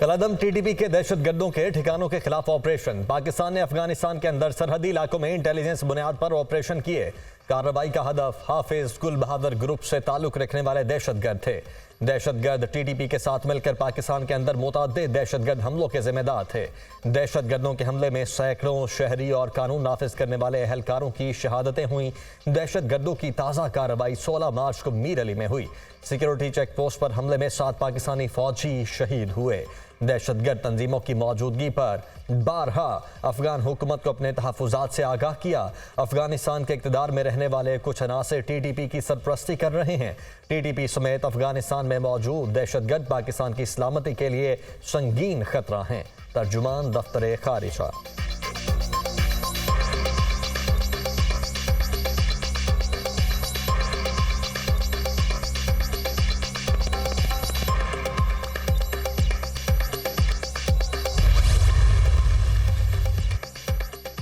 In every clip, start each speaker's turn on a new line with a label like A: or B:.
A: कलादम TTP के दहशतगर्दों के ठिकानों के खिलाफ ऑपरेशन। पाकिस्तान ने अफगानिस्तान के अंदर सरहदी इलाकों में इंटेलिजेंस बुनियाद पर ऑपरेशन किए। कार्रवाई का हदफ हाफिज गुल बहादुर ग्रुप से ताल्लुक रखने वाले दहशतगर्द थे। दहशतगर्द टीटीपी के साथ मिलकर पाकिस्तान के अंदर मुतअद्दिद दहशतगर्द हमलों के जिम्मेदार थे। दहशतगर्दों के हमले में सैकड़ों शहरी और कानून नाफिज करने वाले एहलकारों की शहादतें हुई। दहशतगर्दों की ताज़ा कार्रवाई 16 मार्च को मीर अली में हुई। सिक्योरिटी चेक पोस्ट पर हमले में 7 पाकिस्तानी फौजी शहीद हुए। दहशतगर्द तंजीमों की मौजूदगी पर बारहा अफगान हुकूमत को अपने तहफ़्फ़ुज़ात से आगाह किया। अफगानिस्तान के इक़्तिदार में रहने वाले कुछ अनासर टीटीपी की सरपरस्ती कर रहे हैं। टीटीपी समेत अफगानिस्तान में मौजूद दहशतगर्द पाकिस्तान की सलामती के लिए संगीन खतरा हैं। तर्जुमान दफ्तर खारिजा।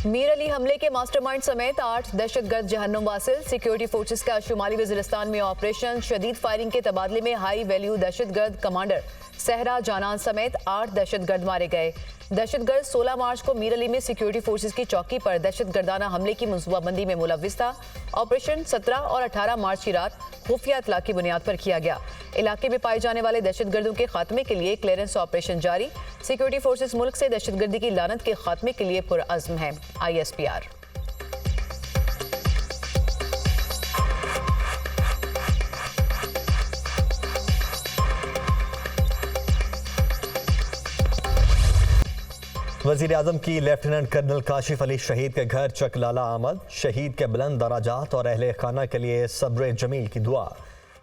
B: मीर अली हमले के मास्टरमाइंड समेत 8 दहशतगर्द जहन्नुम वासिल। सिक्योरिटी फोर्सेस का शुमाली वजीरिस्तान में ऑपरेशन। शदीद फायरिंग के तबादले में हाई वैल्यू दहशतगर्द कमांडर सहरा जानान समेत 8 दहशतगर्द मारे गए। दहशतगर्द 16 मार्च को मीर अली में सिक्योरिटी फोर्सेस की चौकी पर दहशतगर्दाना हमले की मंसूबाबंदी में मुलव्विस था। ऑपरेशन 17 और 18 मार्च की रात खुफिया इत्तला की बुनियाद पर किया गया। इलाके में पाए जाने वाले दहशतगर्दों के खात्मे के लिए क्लियरेंस ऑपरेशन जारी। सिक्योरिटी फोर्सेस मुल्क से दहशतगर्दी की लानत के खात्मे के लिए पुरअज़्म है। ISPR।
A: वज़ीर आज़म की लेफ्टिनेंट कर्नल काशिफ अली शहीद के घर चकलाला आमद। शहीद के बुलंद दराजात और अहले खाना के लिए सब्र जमील की दुआ।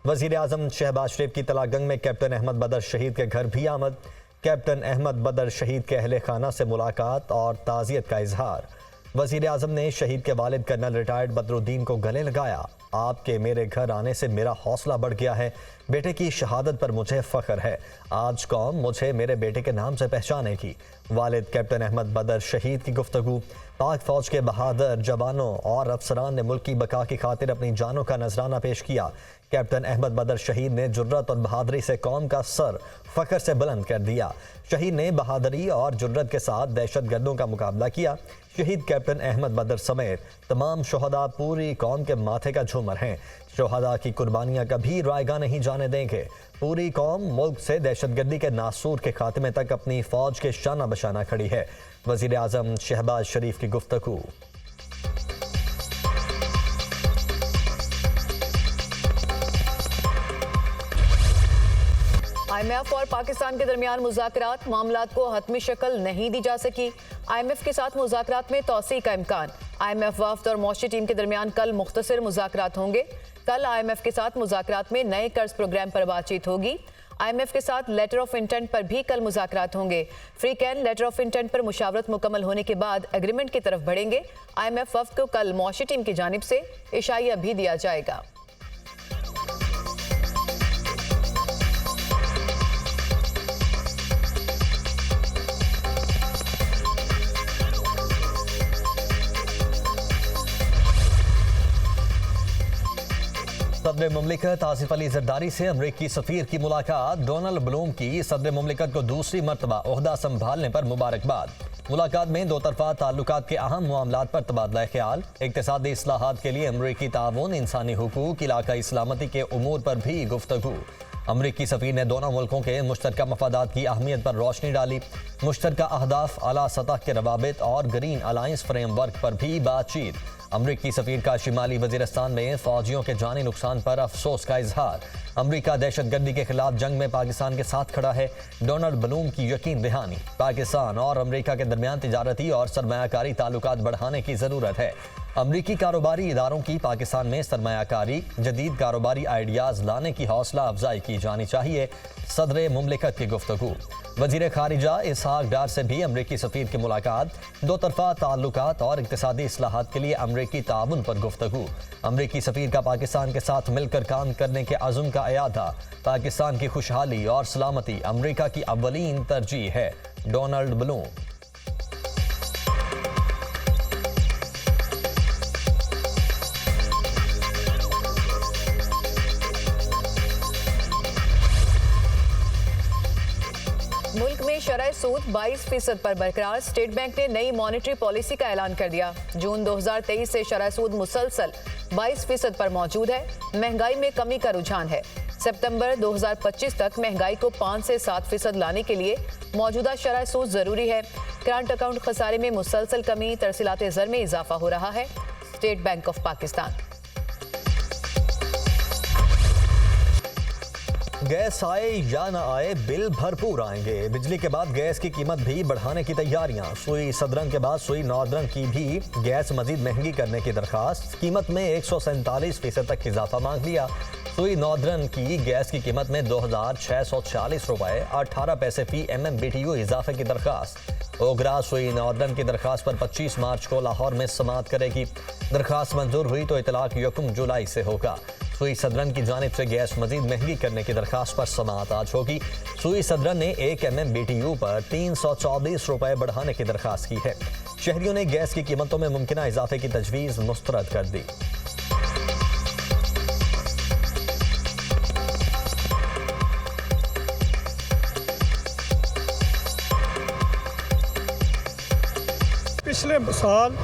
A: वज़ीर आज़म शहबाज शरीफ की तलागंग में कैप्टन अहमद बदर शहीद के घर भी आमद। कैप्टन अहमद बदर शहीद के अहले खाना से मुलाकात और ताज़ियत का इजहार। वज़ीर आज़म ने शहीद के वालिद कर्नल रिटायर्ड बदरुद्दीन को गले लगाया। आपके मेरे घर आने से मेरा हौसला बढ़ गया है। बेटे की शहादत पर मुझे फ़ख्र है। आज कौम मुझे मेरे बेटे के नाम से पहचानेगी। वालिद कैप्टन अहमद बदर शहीद की गुफ्तगू। पाक फ़ौज के बहादुर जवानों और अफसरान ने मुल्क की बका की खातिर अपनी जानों का नजराना पेश किया। कैप्टन अहमद बदर शहीद ने जुर्रत और बहादुरी से कौम का सर फ़ख्र से बुलंद कर दिया। शहीद ने बहादुरी और जुर्रत के साथ दहशतगर्दों का मुकाबला किया। शहीद कैप्टन अहमद बदर समेत तमाम शोहदा पूरी कौम के माथे का झूमर हैं। शोहदा की कुर्बानियाँ कभी रायगा नहीं जाने देंगे। पूरी कौम मुल्क से दहशतगर्दी के नासूर के खात्मे तक अपनी फ़ौज के शाना बशाना खड़ी है। वज़ीर आज़म शहबाज शरीफ की गुफ्तगू।
B: IMF और पाकिस्तान के दरमियान मुज़ाकरात। मामलात को हतमी शक्ल नहीं दी जा सकी। IMF के साथ मुज़ाकरात में तौसी का इम्कान। IMF वफ़द और मौशी टीम के दरमियान कल मुख्तसर मुज़ाकरात होंगे। कल IMF के साथ मुज़ाकरात में नए कर्ज प्रोग्राम पर बातचीत होगी। IMF के साथ लेटर ऑफ इंटेंट पर भी कल मुज़ाकरात होंगे। Free can letter of intent पर मुशावरत मुकम्मल होने के बाद एग्रीमेंट की तरफ बढ़ेंगे। IMF वफ़द को कल मौशी टीम की जानिब से इशाइया भी दिया जाएगा।
A: सदर मुमलिकत आसिफ अली जरदारी से अमरीकी सफीर की मुलाकात। डोनाल्ड ब्लूम की सदर मुमलिकत को दूसरी मरतबा ओहदा संभालने पर मुबारकबाद। मुलाकात में दो तरफा ताल्लुकात के अहम मामलात पर तबादला ख्याल। इक़्तिसादी इस्लाहात के लिए अमरीकी ताउन, इंसानी हुकूक, इलाकाई सलामती के उमूर पर भी गुफ्तगू। अमरीकी सफीर ने दोनों मुल्कों के मुश्तरका मफादात की अहमियत पर रोशनी डाली। मुश्तरका अहदाफ, आला सतह के रवाबित और ग्रीन अलायंस फ्रेमवर्क पर भी बातचीत। अमरीकी सफीर का शिमाली वजीरिस्तान में फौजियों के जानी नुकसान पर अफसोस का इजहार। अमरीका दहशतगर्दी के खिलाफ जंग में पाकिस्तान के साथ खड़ा है। डोनाल्ड ब्लूम की यकीन दहानी। पाकिस्तान और अमरीका के दरमियान तिजारती और सरमायाकारी ताल्लुकात बढ़ाने की ज़रूरत है। अमरीकी कारोबारी इदारों की पाकिस्तान में सरमायाकारी, जदीद कारोबारी आइडियाज़ लाने की हौसला अफजाई की जानी चाहिए। सदर मुमलिकत की गुफ्तगू। वज़ीर खारिजा इसहाक डार से भी अमरीकी सफीर की मुलाकात। दो तरफा ताल्लुकात और इक़्तिसादी इस्लाहात के लिए अमरीकी ताउन पर गुफ्तगू। अमरीकी सफीर का पाकिस्तान के साथ मिलकर काम करने के अज़्म का इयादा। पाकिस्तान की खुशहाली और सलामती अमरीका की अव्वलीन तरजीह है। Donald Bloom.
B: शरह सूद 22% पर बरकरार। स्टेट बैंक ने नई मॉनेटरी पॉलिसी का ऐलान कर दिया। जून 2023 से शरह सूद मुसलसल 22% पर मौजूद है। महंगाई में कमी का रुझान है। सितंबर 2025 तक महंगाई को 5 से 7% लाने के लिए मौजूदा शरह सूद जरूरी है। करंट अकाउंट खसारे में मुसलसल कमी, तरसीलात ज़र में इजाफा हो रहा है। State bank of Pakistan.
A: Gas आए या न आए, बिल भरपूर आएंगे। बिजली के बाद गैस की कीमत भी बढ़ाने की तैयारियां। सुई सदरंग के बाद सुई नौरंग की भी गैस मजीद महंगी करने की दरखास्त। कीमत में 147% तक इजाफा मांग लिया। सुई नौरंग की गैस की कीमत में 2,640 रुपए 18 पैसे फी MMBTU इजाफे की दरखास्त। ओगरा सुई नौरंग की दरखास्त पर 25 मार्च को लाहौर में समाअत करेगी। दरखास्त मंजूर हुई तो इतलाक 1 जुलाई से होगा। सुई सदरन की जानिब से गैस मजीद महंगी करने की दरखास्त पर समाअत आज होगी। सुई सदरन ने 1 MMBTU पर 324 रुपए बढ़ाने की दरखास्त की है। शहरियों ने गैस की कीमतों में मुमकिना इजाफे की तजवीज़ मुस्तरद कर दी।
C: पिछले साल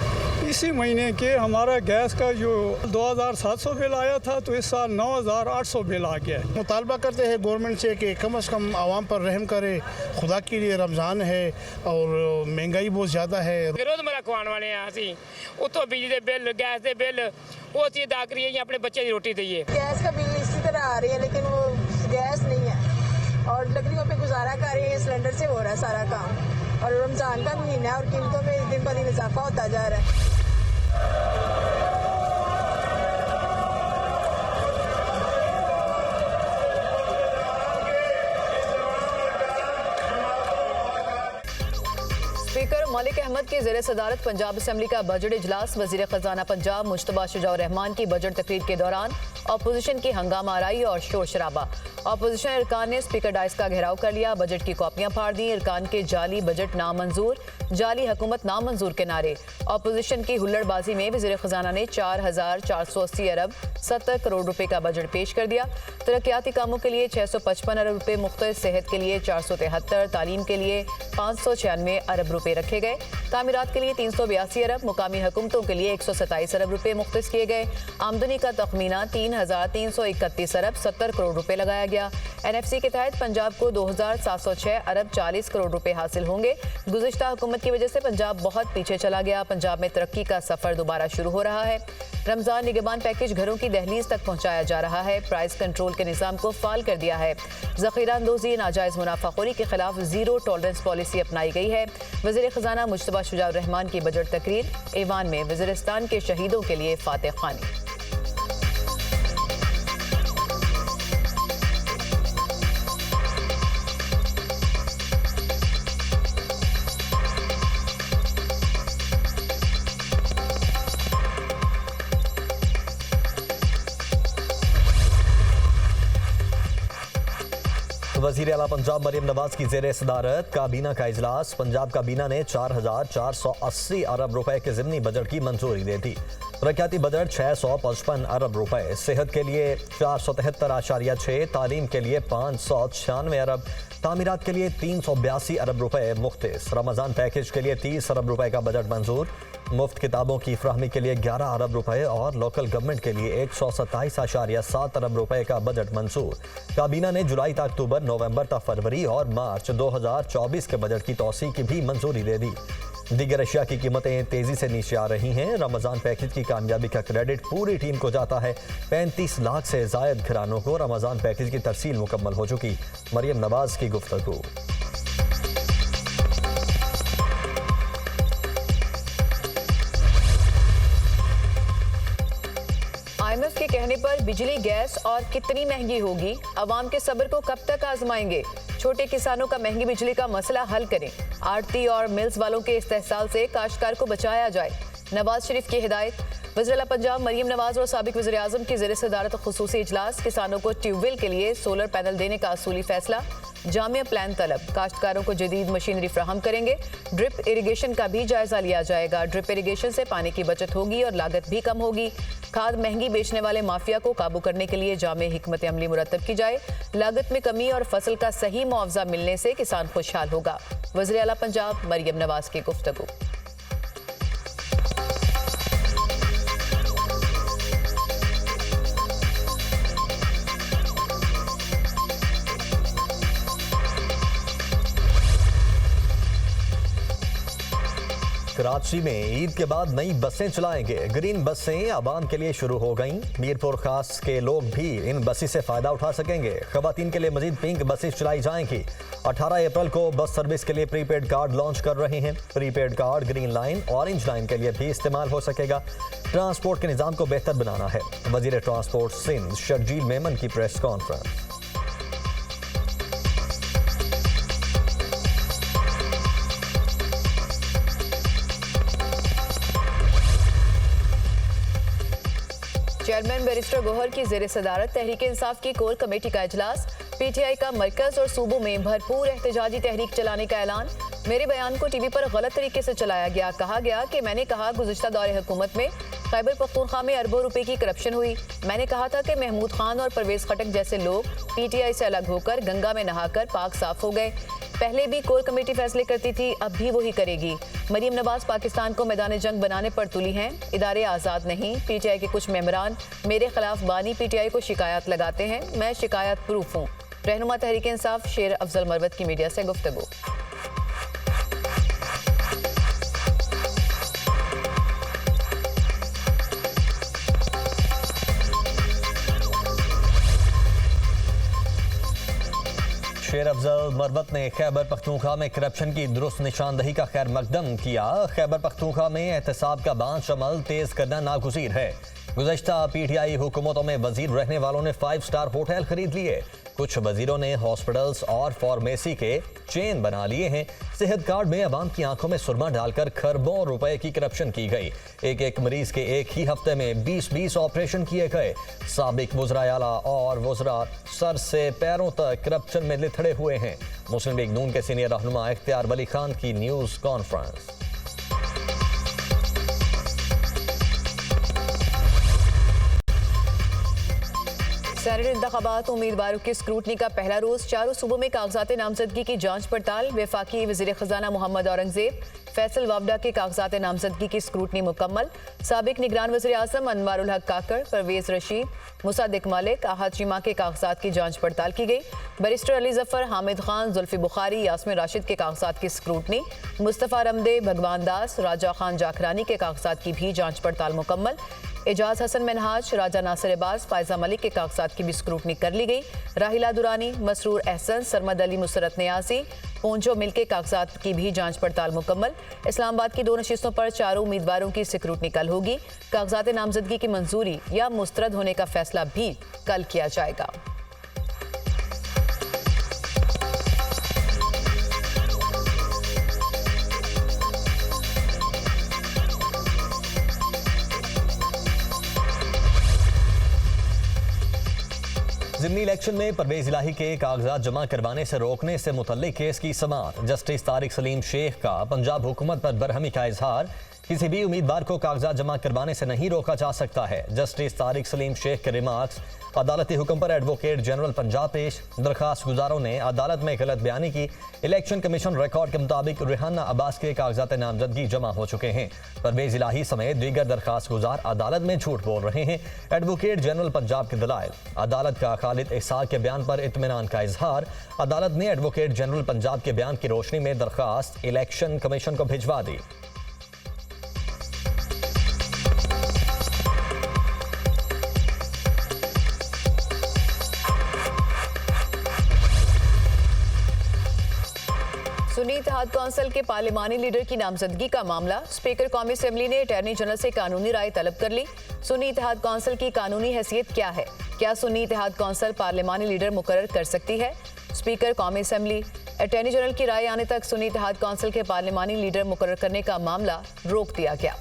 C: इसी महीने के हमारा गैस का जो 2,700 बिल आया था, तो इस साल 9,800 बिल आ गया है।
D: मुतालबा करते हैं गवर्नमेंट से कि कम से कम आवाम पर रहम करे। खुदा के लिए रमज़ान है और महंगाई बहुत ज़्यादा है।
E: रोज़मर्रा खवाने वाले हैं असी, उतो बिजली के बिल, गैस के बिल, वो चीज़ अदा करिए या अपने बच्चे की रोटी दईए।
F: गैस का बिल इसी तरह आ रही है, लेकिन वो गैस नहीं है और लकड़ियों पे गुजारा कर रही है। सिलेंडर से हो रहा है सारा काम और रमज़ान का महीना है और कीमतों में दिन ब दिन इजाफा होता जा रहा है।
B: स्पीकर मलिक अहमद की ज़ेर सदारत पंजाब असम्बली का बजट इजलास। वजीर खजाना पंजाब मुश्तबा शुजाउर रहमान की बजट तकरीर के दौरान अपोजिशन की हंगामा आराई और शोर शराबा। अपोजिशन इरकान ने स्पीकर डाइस का घेराव कर लिया, बजट की कॉपियां फाड़ दी। इरकान के जाली बजट नामंजूर, जाली हुकूमत नामंजूर के नारे। अपोजिशन की हुल्लड़बाजी में वजीर खजाना ने 4,480 अरब 70 करोड़ रुपए का बजट पेश कर दिया। तरक्याती कामों के लिए 655 अरब रुपए मुख्तलिफ, सेहत के लिए 473, तालीम के लिए 596 अरब रुपए रखे गए। तामीरात के लिए 382 अरब, मुकामी हुकूमतों के लिए 127 अरब रुपए मुख्तस किए गए। आमदनी का तखमीना 3,331 अरब 70 करोड़ रुपए लगाया गया। NFC के तहत पंजाब को 2,706 अरब 40 करोड़ रुपए हासिल होंगे। गुज़िश्ता हुकूमत की वजह से पंजाब बहुत पीछे चला गया। पंजाब में तरक्की का सफर दोबारा शुरू हो रहा है। रमजान निगहबान पैकेज घरों की दहलीज तक पहुंचाया जा रहा है। प्राइस कंट्रोल के निज़ाम को फाल कर दिया है। ज़ख़ीरा अंदोज़ी, नाजायज़ मुनाफाखोरी के खिलाफ ज़ीरो टॉलरेंस पॉलिसी अपनाई गई है। वज़ीर ख़जाना मुश्तबा शुजाउर रहमान की बजट तकरीर। ईवान में वज़ीरिस्तान के शहीदों के लिए फातह ख़ानी।
A: वज़ीर आला पंजाब मरियम नवाज की ज़ेर सदारत काबीना का इजलास। पंजाब काबीना ने 4,480 अरब रुपए के ज़िमनी बजट की मंजूरी दे दी। तरक्याती बजट 655 अरब रुपए, सेहत के लिए 473.6, तालीम के लिए 596 अरब, तामीरात के लिए 382 अरब रुपए मुख्तस। रमज़ान पैकेज के लिए 30 अरब रुपए का बजट मंजूर। मुफ्त किताबों की फ्राहमी के लिए 11 अरब रुपए और लोकल गवर्नमेंट के लिए 127.7 अरब रुपए का बजट मंजूर। काबीना ने जुलाई तक अक्टूबर, नवंबर तक फरवरी और मार्च 2024 के बजट की तौसी की भी मंजूरी दे दी। दीगर अशिया की कीमतें तेजी से नीचे आ रही हैं। रमज़ान पैकेज की कामयाबी का क्रेडिट पूरी टीम को जाता है। 35 लाख से जायद घरानों को रमज़ान पैकेज की तरसील मुकम्मल हो चुकी। मरियम नवाज की गुफ्तगू।
B: IMF के कहने पर बिजली, गैस और कितनी महंगी होगी, अवाम के सब्र को कब तक आजमाएंगे। छोटे किसानों का महंगी बिजली का मसला हल करें। आड़ती और मिल्स वालों के इस्तेहसाल से काश्तकार को बचाया जाए। नवाज शरीफ की हिदायत। वज़ीर-ए-आला पंजाब मरियम नवाज और साबिक वज़ीर-ए-आज़म की ज़ेर सदारत खुसूसी इजलास। किसानों को ट्यूबवेल के लिए सोलर पैनल देने का असूली फैसला। जामिया प्लान तलब, काश्तकारों को जदीद मशीनरी फ्राहम करेंगे। ड्रिप इरिगेशन का भी जायजा लिया जाएगा। ड्रिप इरिगेशन से पानी की बचत होगी और लागत भी कम होगी। खाद महंगी बेचने वाले माफिया को काबू करने के लिए जामे हिकमत अमली मुरतब की जाए। लागत में कमी और फसल का सही मुआवजा मिलने से किसान खुशहाल होगा। वज़ीर-ए-आला पंजाब मरियम नवाज की गुफ्तगू।
A: कराची में ईद के बाद नई बसें चलाएंगे। ग्रीन बसें आवाम के लिए शुरू हो गईं। मीरपुर खास के लोग भी इन बसें से फायदा उठा सकेंगे। खवातीन के लिए मजीद पिंक बसें चलाई जाएंगी। 18 अप्रैल को बस सर्विस के लिए प्रीपेड कार्ड लॉन्च कर रहे हैं। Prepaid card green line, orange line के लिए भी इस्तेमाल हो सकेगा। ट्रांसपोर्ट के निज़ाम को बेहतर बनाना है। वजीर ट्रांसपोर्ट सिंध शर्जील मेमन की press conference.
B: Chairman barrister Gohar की ज़ेर सदारत तहरीक इंसाफ की कोर कमेटी का इजलास। पीटीआई का मरकज और सूबों में भरपूर एहतजाजी तहरीक चलाने का ऐलान। मेरे बयान को टीवी पर गलत तरीके से चलाया गया। कहा गया कि मैंने कहा गुज़िश्ता दौरे हुकूमत में खैबर पख्तूनख्वा में अरबों रुपए की करप्शन हुई। मैंने कहा था कि महमूद खान और परवेज खटक जैसे लोग पीटीआई से अलग होकर गंगा में नहाकर पाक साफ हो गए। पहले भी कोर कमेटी फैसले करती थी, अब भी वही करेगी। मरियम नवाज पाकिस्तान को मैदान जंग बनाने पर तुली हैं। इदारे आज़ाद नहीं। पीटीआई के कुछ मेंबरान मेरे खिलाफ बानी पीटीआई को शिकायत लगाते हैं। मैं शिकायत प्रूफ हूँ। रहनुमा तहरीक इंसाफ शेर अफजल मरवत की मीडिया से गुफ्तगू।
A: शेर अफजल मरवत ने खैबर पख्तूनख्वा में करप्शन की दुरुस्त निशानदही का खैर मकदम किया। खैबर पख्तूनख्वा में एहतसाब का बांच अमल तेज करना नागुज़ीर है। गुज़श्ता पीटीआई हुकूमतों में वजीर रहने वालों ने 5 स्टार होटल खरीद लिए। कुछ वजीरों ने हॉस्पिटल्स और फार्मेसी के चेन बना लिए हैं। सेहत कार्ड में अवाम की आंखों में सुरमा डालकर खरबों रुपए की करप्शन की गई। एक मरीज के एक ही हफ्ते में 20 ऑपरेशन किए गए। साबिक वज़राए आला और वज़रा सर से पैरों तक करप्शन में लिथड़े हुए हैं। मुस्लिम लीग नून के सीनियर रहनुमा इख्तियार वली खान की न्यूज़ कॉन्फ्रेंस।
B: सेनेट इंतखाबात उम्मीदवारों की स्क्रूटनी का पहला रोज। चारों सूबों में कागजात नामजदगी की जांच पड़ताल। वफाकी वज़ीर खजाना मोहम्मद औरंगजेब फैसल वावडा के कागजात नामजदगी की स्क्रूटनी मुकम्मल। साबिक निगरान वज़ीर आज़म अनवारुल हक काकड़, परवेज रशीद, मुसादिक मालिक, आहद चीमा के कागजात की जांच पड़ताल की गई। बैरिस्टर अली जफर, हामिद खान, जुल्फी बुखारी, यास्मिन राशिद के कागजात की स्क्रूटनी। मुस्तफ़ा रमदे, भगवान दास, राजा खान जाखरानी के कागजात की भी जांच पड़ताल मुकम्मल। एजाज हसन मनहाज, राजा नासिर अब्बास, फायजा मलिक के कागजात की भी स्क्रूटनी कर ली गई। राहिला दुरानी, मसरूर एहसन, सरमद अली, मुसरत नियाजी, पोंचो मिल के कागजात की भी जांच पड़ताल मुकम्मल। इस्लामाबाद की 2 नशिस्तों पर चारों उम्मीदवारों की स्क्रूटनी कल होगी। कागजात नामजदगी की मंजूरी या मुस्तरद होने का फैसला भी कल किया जाएगा।
A: ज़िमनी इलेक्शन में परवेज इलाही के कागजात जमा करवाने से रोकने से मुतल्लिक केस की समाअत। जस्टिस तारिक सलीम शेख का पंजाब हुकूमत पर बरहमी का इजहार। किसी भी उम्मीदवार को कागजात जमा करवाने से नहीं रोका जा सकता है। जस्टिस तारिक सलीम शेख के रिमार्क्स अदालती हुक्म पर एडवोकेट जनरल पंजाब पेश। दरखास्त गुजारों ने अदालत में गलत बयानी की। इलेक्शन कमीशन रिकॉर्ड के मुताबिक रेहाना अब्बास के कागजात नामजदगी जमा हो चुके हैं। परवेज इलाही समेत दीगर दरखास्त गुजार अदालत में झूठ बोल रहे हैं। एडवोकेट जनरल पंजाब के दलाइल। अदालत का खालिद इसाक के बयान पर इत्मीनान का इजहार। अदालत ने एडवोकेट जनरल पंजाब के बयान की रोशनी में दरखास्त इलेक्शन कमीशन को भिजवा दी।
B: सुन्नी इत्तेहाद कौंसिल के पार्लिमानी लीडर की नामजदगी का मामला। स्पीकर कौमी असेंबली ने अटॉर्नी जनरल से कानूनी राय तलब कर ली। सुन्नी इत्तेहाद कौंसिल की कानूनी हैसियत क्या है? क्या सुन्नी इत्तेहाद कौंसिल पार्लिमानी लीडर मुकर्रर कर सकती है? स्पीकर कौमी असेंबली। अटॉर्नी जनरल की राय आने तक सुन्नी इत्तेहाद कौंसिल के पार्लिमानी लीडर मुकर्रर करने का मामला रोक दिया गया।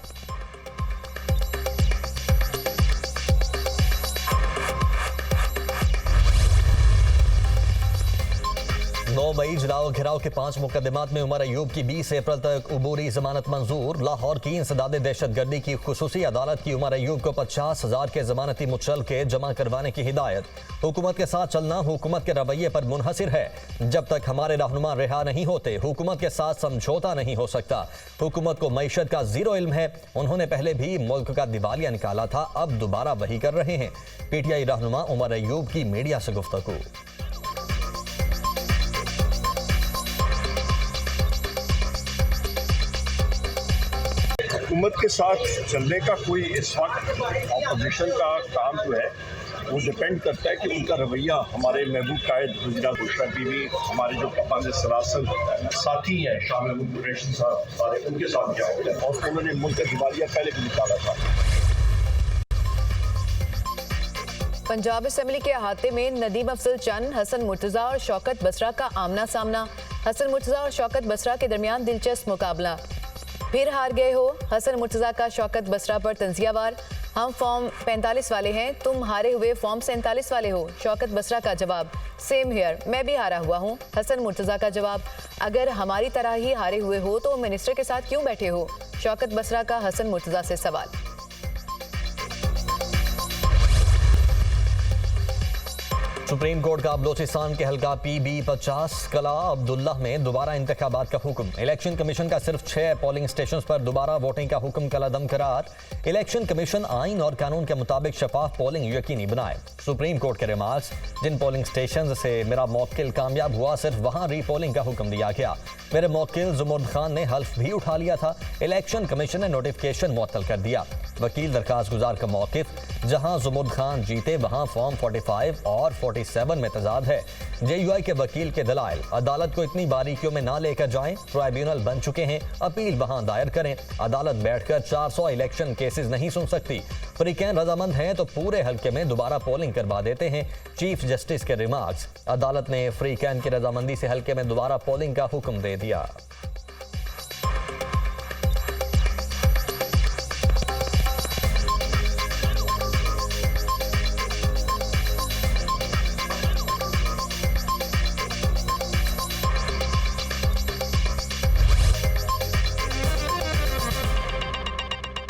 A: 9 मई जलाओ घिराव के 5 मुकदमात में उमर अयूब की 20 अप्रैल तक उबूरी जमानत मंजूर। लाहौर की इंसदाद दहशतगर्दी की खुसूसी अदालत की उमर अयूब को 50,000 के जमानती मुचलके जमा करवाने की हिदायत। हुकूमत के साथ चलना हुकूमत के रवैये पर मुनहसिर है। जब तक हमारे रहनुमा रिहा नहीं होते हुकूमत के साथ समझौता नहीं हो सकता। हुकूमत को मईशत का जीरो इल्म है। उन्होंने पहले भी मुल्क का दिवालिया निकाला था, अब दोबारा वही कर रहे हैं। पीटीआई रहनुमा उमर अयूब की मीडिया से गुफ्तगू।
G: हुकूमत के साथ चलने का कोई इस वक्त अपोजिशन का काम जो है वो डिपेंड करता है कि उनका रवैया हमारे महबूब कायद गुजरा बुशरा बीवी, हमारे जो कप्तान सरासल साथी हैं शाह महमूद कुरैशी साहब, सारे उनके साथ क्या होता है। और उन्होंने मुल्क का दिवालिया पहले भी निकाला था।
B: पंजाब असेंबली के अहाते में नदीम अफजल चंद, हसन मुर्तजा और शौकत बसरा का आमना सामना। हसन मुर्तजा और शौकत बसरा के दरमियान दिलचस्प मुकाबला। फिर हार गए हो। हसन मुर्तजा का शौकत बसरा पर तंजियावार। हम फॉर्म 45 वाले हैं, तुम हारे हुए फॉर्म 47 वाले हो। शौकत बसरा का जवाब, सेम हियर, मैं भी हारा हुआ हूँ। हसन मुर्तजा का जवाब, अगर हमारी तरह ही हारे हुए हो तो मिनिस्टर के साथ क्यों बैठे हो। शौकत बसरा का हसन मुर्तजा से सवाल।
A: सुप्रीम कोर्ट का बलोचिस्तान के हल्का PB 50 कला अब्दुल्ला में दोबारा इंतखाबात का हुक्म। इलेक्शन कमीशन का सिर्फ 6 पोलिंग स्टेशंस पर दोबारा वोटिंग का हुक्म कलादम करार। इलेक्शन कमीशन आइन और कानून के मुताबिक शफाफ पोलिंग यकीनी बनाए। सुप्रीम कोर्ट के रिमार्क्स, जिन पोलिंग स्टेशन से मेरा मौक्किल कामयाब हुआ सिर्फ वहां रीपोलिंग का हुक्म दिया गया। मेरे मौक्किल जुमुर्द खान ने हल्फ भी उठा लिया था। इलेक्शन कमीशन ने नोटिफिकेशन मुअत्तल कर दिया। वकील दरखास्त गुजार का मौकिफ, जहां जुमुर्द खान जीते वहां फॉर्म 45 और 47 में तजाद है। JUI के वकील के दलाइल, अदालत को इतनी बारीकियों में ना लेकर जाएं, ट्राइब्यूनल बन चुके हैं, अपील वहां दायर करें। अदालत बैठकर 400 इलेक्शन केसेस नहीं सुन सकती। फ्रीकैन रजामंद हैं तो पूरे हल्के में दोबारा पोलिंग करवा देते हैं। चीफ जस्टिस के रिमार्क्स, अदालत ने फ्रीकैन की रजामंदी से हल्के में दोबारा पोलिंग का हुक्म दे दिया।